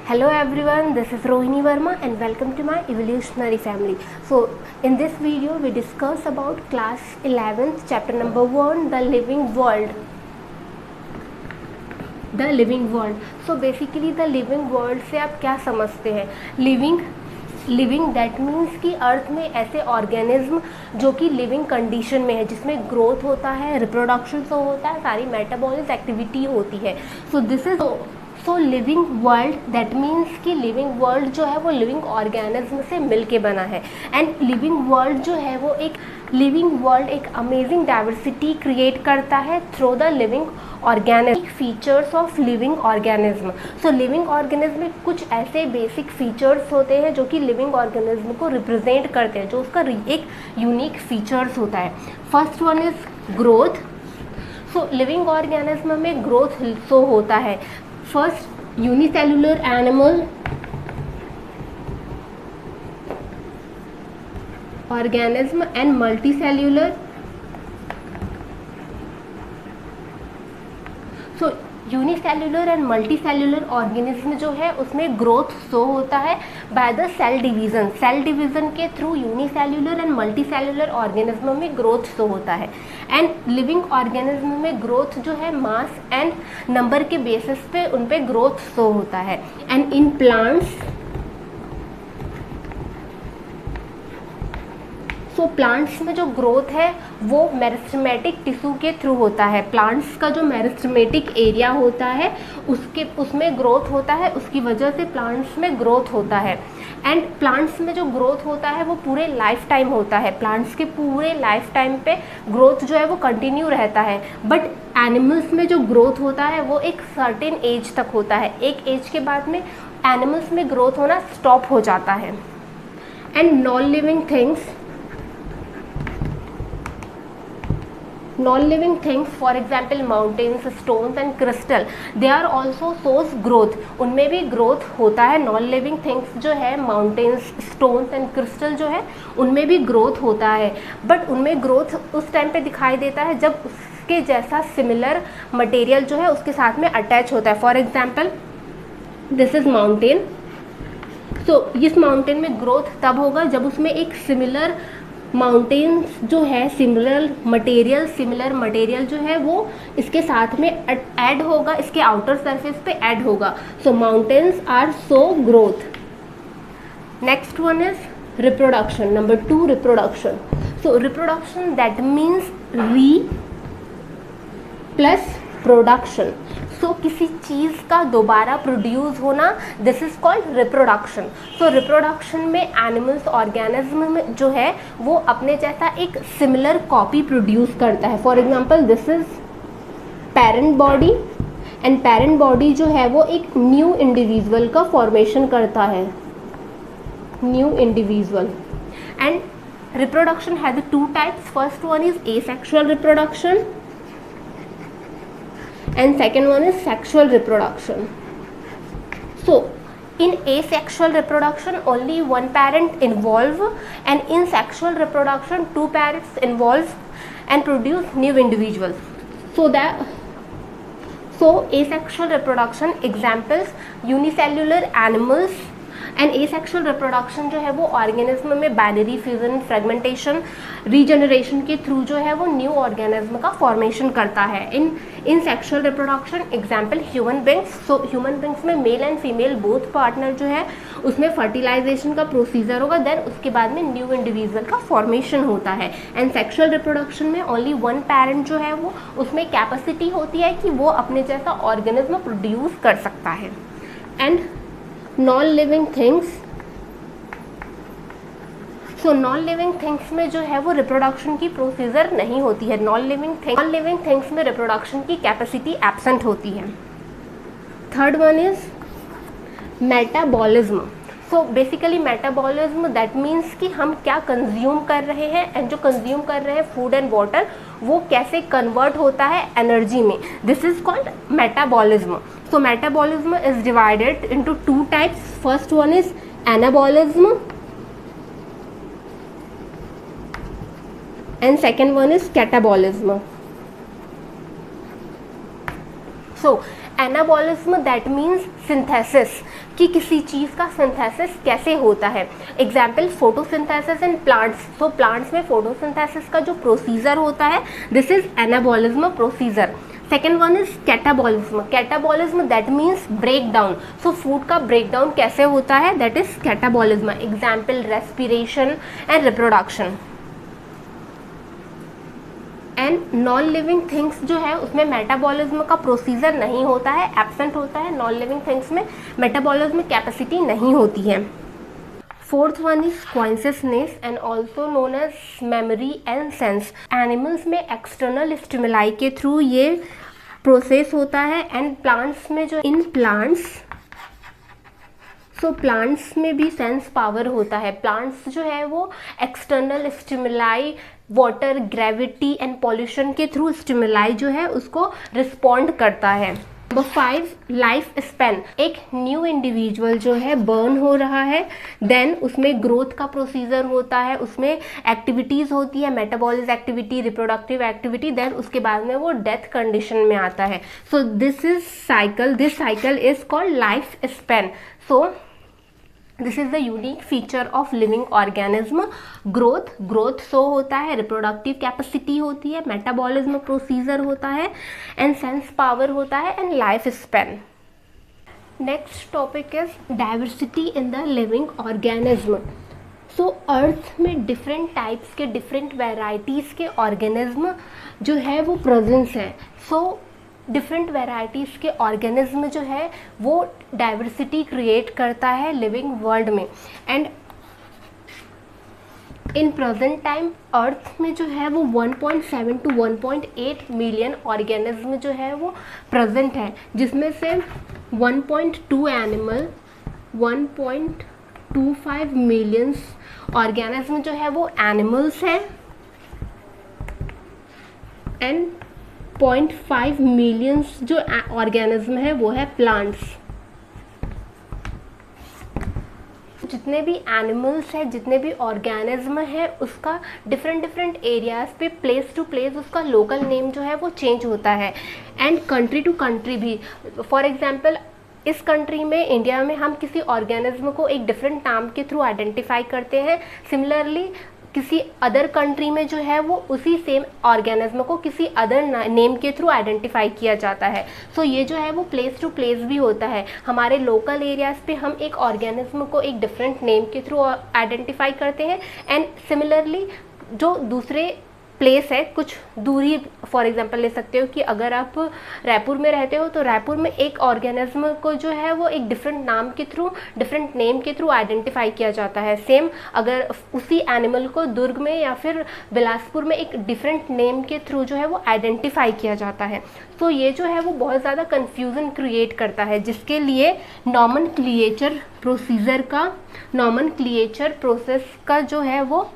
Hello everyone, this is Rohini Verma and welcome to my evolutionary family. So in this video we discuss about class 11th chapter number 1, the living world. The living world. So basically the living world से आप क्या समझते हैं? Living that means कि अर्थ में ऐसे organism जो कि लिविंग कंडीशन में है, जिसमें ग्रोथ होता है, रिप्रोडक्शन तो होता है, सारी मेटाबॉलिक एक्टिविटी होती है. सो लिविंग वर्ल्ड दैट मीन्स कि लिविंग वर्ल्ड जो है वो लिविंग ऑर्गेनिज्म से मिल के बना है. एंड लिविंग वर्ल्ड जो है वो एक अमेजिंग डाइवर्सिटी क्रिएट करता है through the living organism. Features of living organism. So living organism में कुछ ऐसे बेसिक फीचर्स होते हैं जो कि लिविंग ऑर्गेनिज्म को रिप्रेजेंट करते हैं, जो उसका एक यूनिक फीचर्स होता है. First one is growth. So living organism में ग्रोथ सो होता है. First unicellular animal, organism and multicellular. So unicellular and multicellular organism जो है उसमें ग्रोथ शो होता है by the cell division. Cell division के through unicellular and multicellular organism में ग्रोथ शो होता है. एंड लिविंग ऑर्गेनिज्म में ग्रोथ जो है मास एंड नंबर के बेसिस पे उन पे ग्रोथ शो होता है. And in plants, so plants में जो ग्रोथ है वो मेरिस्टेमेटिक टिश्यू के थ्रू होता है. प्लांट्स का जो मेरिस्टेमेटिक एरिया होता है उसमें ग्रोथ होता है, उसकी वजह से प्लांट्स में ग्रोथ होता है. एंड प्लांट्स में जो ग्रोथ होता है वो पूरे लाइफ टाइम होता है. प्लांट्स के पूरे लाइफ टाइम पे ग्रोथ जो है वो कंटिन्यू रहता है. बट एनिमल्स में जो ग्रोथ होता है वो एक सर्टेन एज तक होता है. एक एज के बाद में एनिमल्स में ग्रोथ होना स्टॉप हो जाता है. And non living things for example mountains, stones and crystal, they are also source growth. उनमें भी ग्रोथ होता है. नॉन लिविंग थिंग्स जो है माउंटेन्स, स्टोन्स एंड क्रिस्टल जो है उनमें भी ग्रोथ होता है. बट उनमें ग्रोथ उस टाइम पे दिखाई देता है जब उसके जैसा सिमिलर मटेरियल जो है उसके साथ में अटैच होता है. For example this is mountain. So इस माउंटेन में ग्रोथ तब होगा जब उसमें एक सिमिलर माउंटेन्स जो है सिमिलर मटेरियल जो है वो इसके साथ में ऐड होगा, इसके आउटर सरफेस पे ऐड होगा. So mountains are so growth. Next one is reproduction. Number 2, reproduction. So reproduction that means re plus production. So किसी चीज़ का दोबारा प्रोड्यूस होना, this is called reproduction. So reproduction में एनिमल्स ऑर्गेनिज्म में जो है वो अपने जैसा एक सिमिलर कॉपी प्रोड्यूस करता है. For example this is parent body and parent body जो है वो एक न्यू इंडिविजुअल का फॉर्मेशन करता है, new individual. And reproduction has 2 types. First one is asexual reproduction and second one is sexual reproduction. So in asexual reproduction only one parent involve, and in sexual reproduction 2 parents involve and produce new individuals. So asexual reproduction examples unicellular animals. And asexual reproduction जो है वो organism में binary fusion, fragmentation, regeneration के through जो है वो new organism का formation करता है. In sexual reproduction example human beings. So human beings में male and female both partner जो है उसमें फर्टिलाइजेशन का प्रोसीजर होगा, देन उसके बाद में न्यू इंडिविजुअल का फॉर्मेशन होता है. एंड सेक्सुअल रिप्रोडक्शन में ओनली वन पेरेंट जो है वो उसमें कैपेसिटी होती है कि वो अपने जैसा ऑर्गेनिज्म प्रोड्यूस कर सकता है. And non living things. So non living things में जो है वो रिप्रोडक्शन की प्रोसीजर नहीं होती है. नॉन लिविंग थिंग्स में रिप्रोडक्शन की कैपेसिटी एब्सेंट होती है. Third one is metabolism. So basically metabolism that means कि हम क्या कंज्यूम कर रहे हैं, एंड जो कंज्यूम कर रहे हैं फूड एंड वाटर वो कैसे कन्वर्ट होता है एनर्जी में. This is called metabolism. So metabolism is divided into 2 types. First one is anabolism and second one is catabolism. So anabolism that means synthesis, कि किसी चीज़ का सिंथेसिस कैसे होता है। एग्जाम्पल फोटोसिंथेसिस इन प्लांट्स, तो प्लांट्स में फोटोसिंथेसिस का जो प्रोसीजर होता है this is anabolism procedure. Second one is catabolism, catabolism that means break down, so food का ब्रेक डाउन कैसे होता है that is catabolism. Example respiration and reproduction. And non living things जो है उसमें मेटाबॉलिज्म का प्रोसीजर नहीं होता है, एब्सेंट होता है। नॉन लिविंग थिंग्स में मेटाबॉलिज्म कैपेसिटी नहीं होती है। Fourth one is consciousness and also known as memory and sense. Animals में एक्सटर्नल स्टिमुलाई के थ्रू ये प्रोसेस होता है एंड प्लांट्स में जो इन प्लांट्स, सो प्लांट्स में भी सेंस पावर होता है। प्लांट्स जो है वो external stimuli, water, gravity and pollution के थ्रू स्टिमुलाई जो है उसको रिस्पॉन्ड करता है। नंबर 5 लाइफ स्पैन, एक न्यू इंडिविजुअल जो है बर्न हो रहा है, देन उसमें ग्रोथ का प्रोसीजर होता है, उसमें एक्टिविटीज़ होती है, metabolic activity, reproductive activity, then उसके बाद में वो डेथ कंडीशन में आता है। So this cycle is called life span. So this is the unique feature of living organism. Growth show होता है, रिप्रोडक्टिव कैपेसिटी होती है, मेटाबॉलिज्म प्रोसीजर होता है एंड सेंस पावर होता है and life span. Next topic is diversity in the living organism. So earth में different types के, डिफरेंट वेराइटीज़ के ऑर्गेनिज्म जो है वो प्रेजेंस है। सो डिफरेंट वेराइटीज़ के ऑर्गेनिज्म जो है वो डाइवर्सिटी क्रिएट करता है लिविंग वर्ल्ड में। And in present time earth में जो है वो 1.7 to 1.8 मिलियन ऑर्गेनिज्म जो है वो प्रेजेंट है, जिसमें से 1.2 एनिमल, 1.25 मिलियंस ऑर्गेनिज्म जो है वो एनिमल्स हैं एंड 0.5 मिलियंस जो ऑर्गेनिज्म है वो है प्लांट्स। जितने भी एनिमल्स हैं, जितने भी ऑर्गेनिज्म है, उसका डिफरेंट एरियाज पे, प्लेस टू प्लेस उसका लोकल नेम जो है वो चेंज होता है एंड कंट्री टू कंट्री भी। फॉर एग्जांपल इस कंट्री में, इंडिया में, हम किसी ऑर्गेनिज्म को एक डिफरेंट नाम के थ्रू आइडेंटिफाई करते हैं। सिमिलरली किसी अदर कंट्री में जो है वो उसी सेम ऑर्गेनिज्म को किसी अदर नेम के थ्रू आइडेंटिफाई किया जाता है। सो ये जो है वो प्लेस टू प्लेस भी होता है। हमारे लोकल एरियाज़ पे हम एक ऑर्गेनिज्म को एक डिफरेंट नेम के थ्रू आइडेंटिफाई करते हैं एंड सिमिलरली जो दूसरे प्लेस है कुछ दूरी, फॉर एग्जांपल ले सकते हो कि अगर आप रायपुर में रहते हो तो रायपुर में एक ऑर्गेनिज्म को जो है वो एक डिफरेंट नाम के थ्रू, डिफरेंट नेम के थ्रू आइडेंटिफाई किया जाता है। सेम अगर उसी एनिमल को दुर्ग में या फिर बिलासपुर में एक डिफरेंट नेम के थ्रू जो है वो आइडेंटिफाई किया जाता है। तो ये जो है वो बहुत ज़्यादा कन्फ्यूज़न क्रिएट करता है, जिसके लिए नॉमेनक्लिएचर प्रोसेस का जो है वो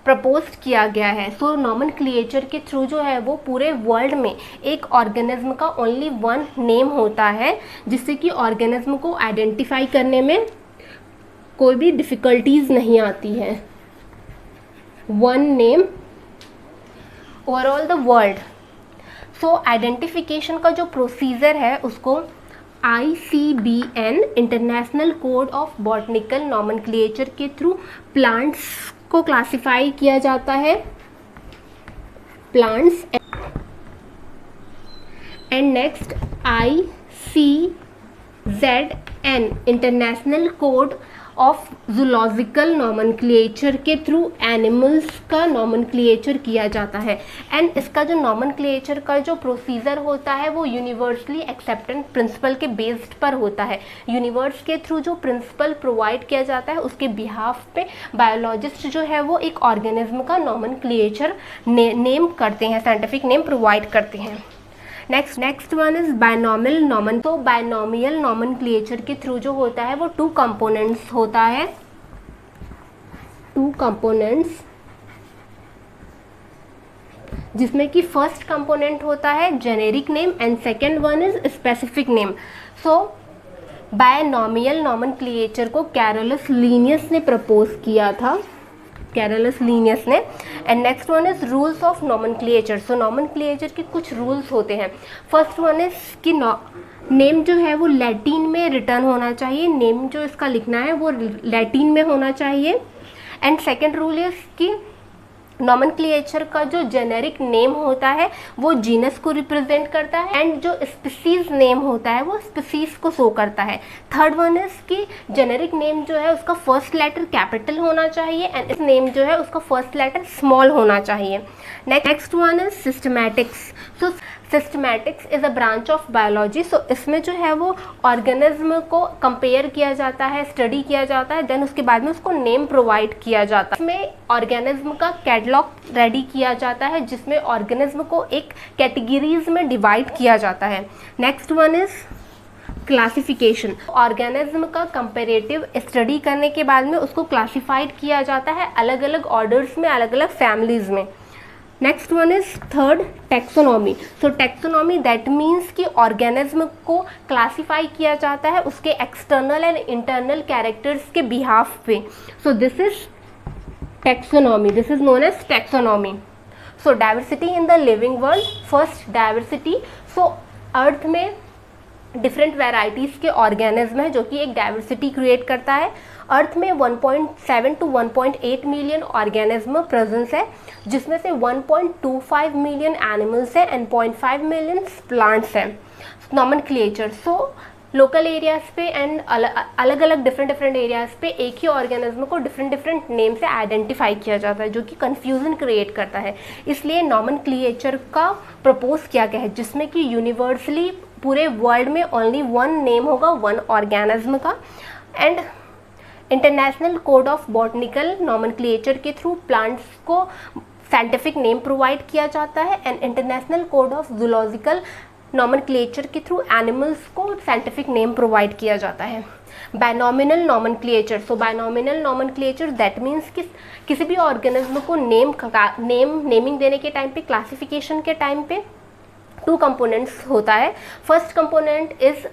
प्रपोज किया गया है। सो नॉमेनक्लिएचर के थ्रू जो है वो पूरे वर्ल्ड में एक ऑर्गेनिज्म का ओनली वन नेम होता है, जिससे कि ऑर्गेनिज्म को आइडेंटिफाई करने में कोई भी डिफ़िकल्टीज नहीं आती है। One name overall the world. So identification का जो प्रोसीजर है उसको ICBN international code of botanical nomenclature के थ्रू प्लांट्स को क्लासिफाई किया जाता है। Plants and next ICZN international code of zoological nomenclature के थ्रू एनिमल्स का नॉमेनक्लिएचर किया जाता है। एंड इसका जो नॉमेनक्लिएचर का जो प्रोसीजर होता है वो यूनिवर्सली एक्सेप्टेड प्रिंसिपल के बेस्ड पर होता है। यूनिवर्स के थ्रू जो प्रिंसिपल प्रोवाइड किया जाता है उसके बिहाफ पे बायोलॉजिस्ट जो है वो एक ऑर्गेनिज्म का नॉमेनक्लिएचर नेम करते हैं, साइंटिफिक नेम प्रोवाइड करते हैं। Next one is binomial नॉमन। तो बायनॉमियल नॉमेनक्लिएचर के थ्रू जो होता है वो 2 कंपोनेंट्स होता है, 2 कंपोनेंट्स, जिसमें कि फर्स्ट कंपोनेंट होता है generic name and second one is specific name. So binomial nomenclature को कैरोलस लिनियस ने प्रपोज किया था कैरलस लीनियस ने। And next one is rules of nomenclature. So nomenclature के कुछ रूल्स होते हैं। फर्स्ट वन इज कि नेम जो है वो लैटिन में रिटर्न होना चाहिए, नेम जो इसका लिखना है वो लैटिन में होना चाहिए। एंड सेकेंड रूल इज कि नॉमेनक्लेचर का जो जेनेरिक नेम होता है वो जीनस को रिप्रेजेंट करता है, एंड जो स्पीसीज नेम होता है वो स्पीसीज को शो करता है। थर्ड वन इज कि जेनेरिक नेम जो है उसका फर्स्ट लेटर कैपिटल होना चाहिए, एंड इस नेम जो है उसका फर्स्ट लेटर स्मॉल होना चाहिए। Next one is systematics. So systematics is a branch of biology. So इसमें जो है वो ऑर्गेनिज्म को कंपेयर किया जाता है, स्टडी किया जाता है, देन उसके बाद में उसको नेम प्रोवाइड किया जाता है। इसमें ऑर्गेनिज्म का कैटलॉग रेडी किया जाता है जिसमें ऑर्गेनिज्म को एक कैटेगरीज में डिवाइड किया जाता है। Next one is classification. Organism का कंपेरेटिव स्टडी करने के बाद में उसको क्लासिफाइड किया जाता है अलग अलग ऑर्डर्स में, अलग अलग फैमिलीज में। Next one is third taxonomy. So taxonomy that means कि ऑर्गेनिज्म को क्लासीफाई किया जाता है उसके एक्सटर्नल एंड इंटरनल कैरेक्टर्स के बिहाफ पे। So this is taxonomy, this is known as taxonomy. So diversity in the living world. First diversity. So earth में different varieties के ऑर्गेनिज्म है जो कि एक डाइवर्सिटी क्रिएट करता है। अर्थ में 1.7 to 1.8 मिलियन ऑर्गेनिज्म प्रेजेंस है, जिसमें से 1.25 मिलियन एनिमल्स है एंड 0.5 मिलियन प्लांट्स है। नॉमेनक्लेचर। सो लोकल एरियाज़ पे एंड अलग अलग डिफरेंट एरियाज़ पे एक ही ऑर्गेनिज्म को डिफरेंट नेम से आइडेंटिफाई किया जाता है जो कि कन्फ्यूज़न क्रिएट करता है। इसलिए नॉमेनक्लेचर का प्रपोज किया गया है जिसमें कि यूनिवर्सली पूरे वर्ल्ड में ओनली वन नेम होगा वन ऑर्गेनिज्म का। And international code of botanical nomenclature के थ्रू प्लांट्स को साइंटिफिक नेम प्रोवाइड किया जाता है, and international code of zoological nomenclature के थ्रू एनिमल्स को साइंटिफिक नेम प्रोवाइड किया जाता है। Binomial nomenclature. So binomial nomenclature that means कि किसी भी ऑर्गेनिज्म को नेमिंग देने के टाइम पे, क्लासिफिकेशन के टाइम पे टू कंपोनेंट्स होता है। First component is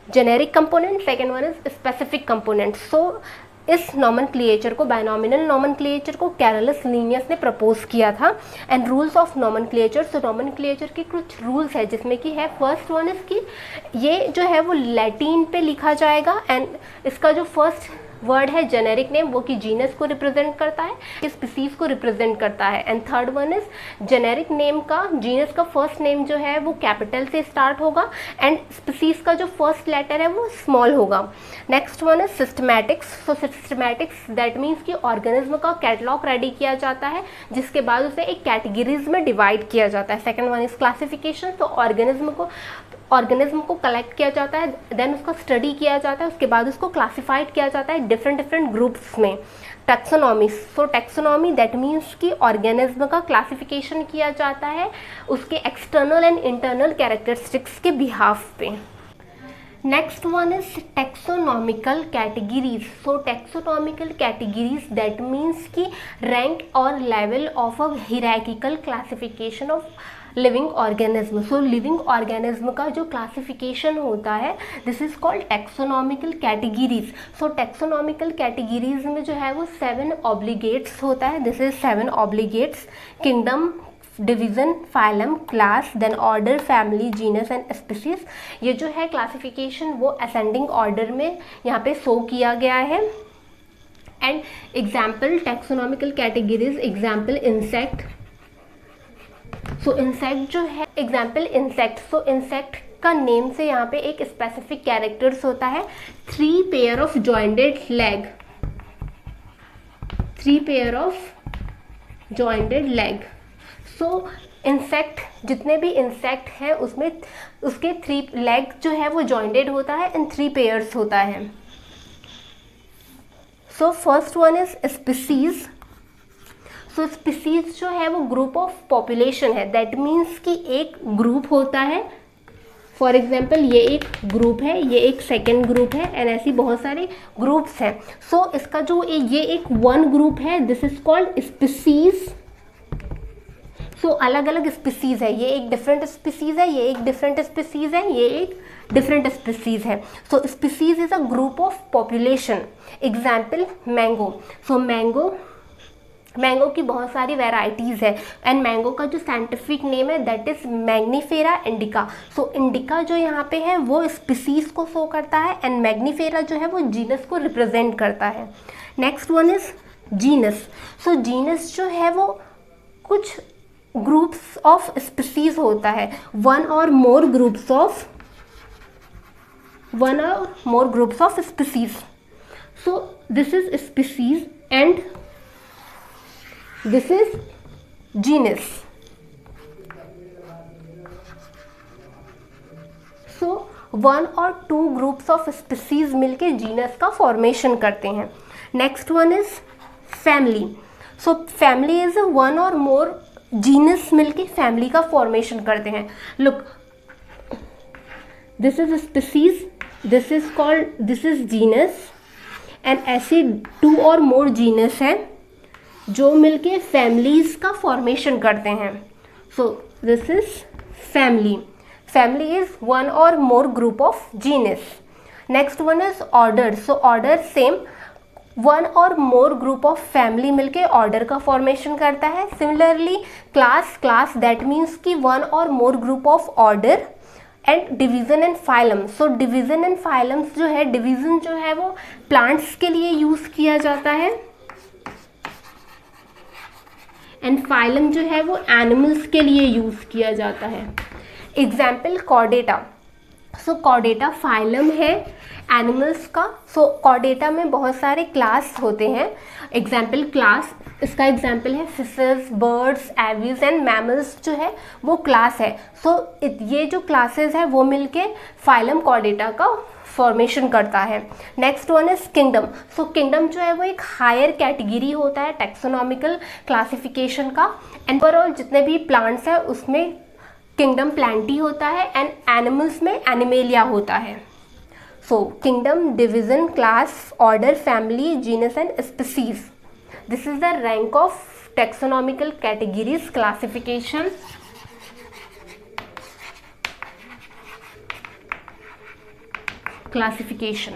generic component, second one is specific component. So इस नॉमेनक्लेचर को, बायनॉमिनल नॉमेनक्लेचर को कैरलस लीनियस ने प्रपोज किया था। And rules of nomenclature. So nomenclature के कुछ रूल्स है जिसमें कि है फर्स्ट वन इज कि ये जो है वो लैटिन पे लिखा जाएगा, एंड इसका जो फर्स्ट वर्ड है जेनेरिक नेम वो कि जीनस को रिप्रेजेंट करता है, स्पीसीज को रिप्रेजेंट करता है। And third one is generic name का, जीनस का फर्स्ट नेम जो है वो कैपिटल से स्टार्ट होगा, एंड स्पीसीज का जो फर्स्ट लेटर है वो स्मॉल होगा। Next one is systematics. So systematics that means कि ऑर्गेनिज्म का कैटलॉग रेडी किया जाता है जिसके बाद उसे एक कैटेगरीज में डिवाइड किया जाता है। Second one is classification. तो ऑर्गेनिज्म को कलेक्ट किया जाता है, देन उसका स्टडी किया जाता है, उसके बाद उसको क्लासिफाइड किया जाता है डिफरेंट ग्रुप्स में। Taxonomy. So taxonomy that means कि ऑर्गेनिज्म का क्लासिफिकेशन किया जाता है उसके एक्सटर्नल एंड इंटरनल कैरेक्टरिस्टिक्स के बिहाफ पे। Next one is taxonomical categories. So taxonomical categories that means कि रैंक और level of a hierarchical classification of living organism. So living organism का जो क्लासिफिकेशन होता है this is called taxonomical categories. So taxonomical categories में जो है वो 7 ऑब्लिगेट्स होता है। This is 7 obligates: kingdom, division, phylum, class, then order, family, genus and species. ये जो है क्लासिफिकेशन वो असेंडिंग ऑर्डर में यहाँ पे शो किया गया है। And example taxonomical categories, example insect. So insect जो है एग्जाम्पल इंसेक्ट। सो इंसेक्ट का नेम से यहाँ पे एक स्पेसिफिक कैरेक्टर्स होता है। 3 pair of jointed leg, 3 pair of jointed leg. So insect, जितने भी इंसेक्ट है उसमें उसके 3 लेग जो है वो जॉइंटेड होता है एंड 3 पेयर्स होता है। So first one is species. So species जो है वो ग्रुप ऑफ पॉपुलेशन है, दैट मीन्स कि एक ग्रुप होता है। फॉर एग्जाम्पल ये एक ग्रुप है, ये एक सेकेंड ग्रुप है, एंड ऐसी बहुत सारे ग्रुप्स हैं। सो इसका जो ये एक वन ग्रुप है दिस इज कॉल्ड स्पीसीज। सो अलग अलग स्पीसीज है, ये एक डिफरेंट स्पीसीज है, ये एक डिफरेंट स्पीसीज है, ये एक डिफरेंट स्पीसीज है। So species is a group of population. Example mango. So mango mango की बहुत सारी वैरायटीज़ है एंड मैंगो का जो साइंटिफिक नेम है that is Mangifera indica. So indica जो यहाँ पे है वो स्पीसीज़ को शो करता है एंड मैग्नीफेरा जो है वो जीनस को रिप्रेजेंट करता है। Next one is genus. So genus जो है वो कुछ ग्रुप्स ऑफ स्पीसीज़ होता है, one or more groups of species. So this is species and this is genus. So one or two groups of species मिलके genus का formation करते हैं। Next one is family. So family is one or more genus मिलके family का formation करते हैं। Look, this is species, this is genus and ऐसे two or more genus हैं जो मिलके फैमिलीज का फॉर्मेशन करते हैं। So this is family. Family is one or more group of genus. Next one is order. So order same, one or more group of family मिलके order का formation करता है। सिमिलरली क्लास दैट मीन्स कि one or more group of order. And division and phylum. So division and phylums जो है, division जो है वो प्लांट्स के लिए यूज़ किया जाता है एंड फाइलम जो है वो एनिमल्स के लिए यूज़ किया जाता है। Example Chordata. So Chordata phylum है एनिमल्स का। सो कॉर्डेटा में बहुत सारे क्लास होते हैं। एग्जाम्पल क्लास, इसका एग्जाम्पल है fishes, birds, Aves and mammals जो है वो क्लास है। सो ये जो क्लासेस है वो मिलके फाइलम कॉर्डेटा का फॉर्मेशन करता है। Next one is kingdom. So kingdom जो है वो एक हायर कैटेगरी होता है टैक्सोनॉमिकल क्लासिफिकेशन का। एंड ओवरऑल जितने भी प्लांट्स हैं उसमें किंगडम प्लांटी होता है एंड एनिमल्स में एनिमेलिया होता है। सो kingdom, division, class, order, family, genus and species. This is the rank of taxonomical categories classification. Classification.